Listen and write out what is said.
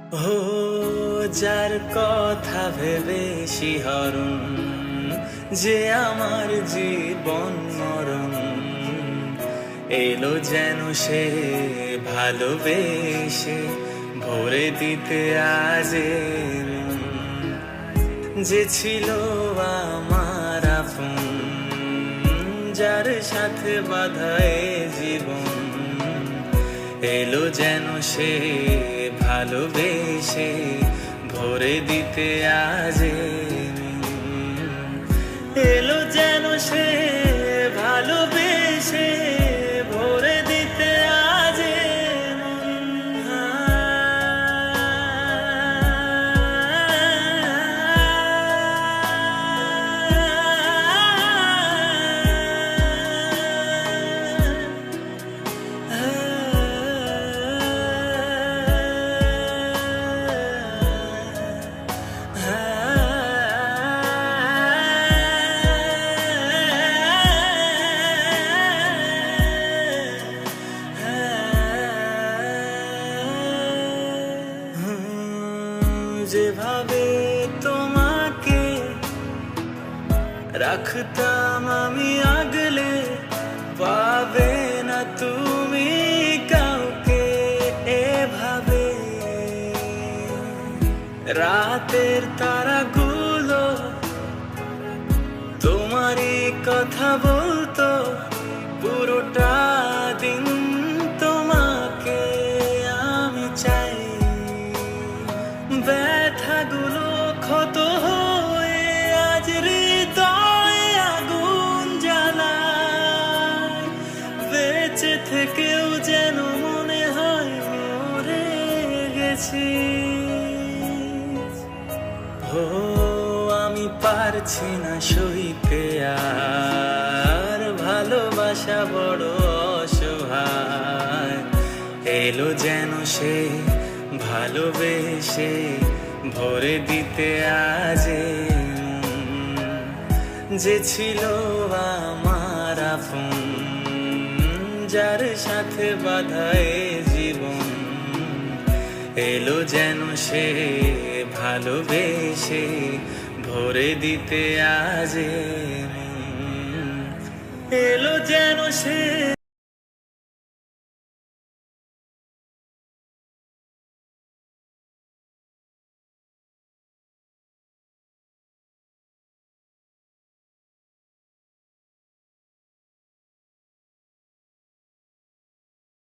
ও যার কথা ভেবে শিহরণ যে আমার জীবন মরণ এলো যেন সে ভালোবেসে ভরে দিতে আজ যে ছিল আমার আপন যার সাথে বাঁধা এ জীবন এলো যেন সে ভালোবেসে ভরে দিতে আজ এলো যেন সে ভালোবেসে ভরে দিতে আজ যেভাবে তোমাকে রাখতাম আমি আগলে পাবে না তুমি কাউকে এভাবে রাতের তারাগুলো তোমারই কথা বলতো পুরোটা দিন তোমাকে আমি চাই ব্যথাগুলো ক্ষত হয়ে আজ হৃদয়ে আগুন জ্বালায় বেঁচে থেকেও যেন মনে হয় মরে গেছি ও আমি পারছি না সইতে আর ভালোবাসা বড় অসহায় এলো যেন সে ভালোবেসে ভরে দিতে আজ যে ছিল আমার আপন যার সাথে বাঁধা এ জীবন এলো যেন সে ভালোবেসে ভরে দিতে আজ এলো যেন সে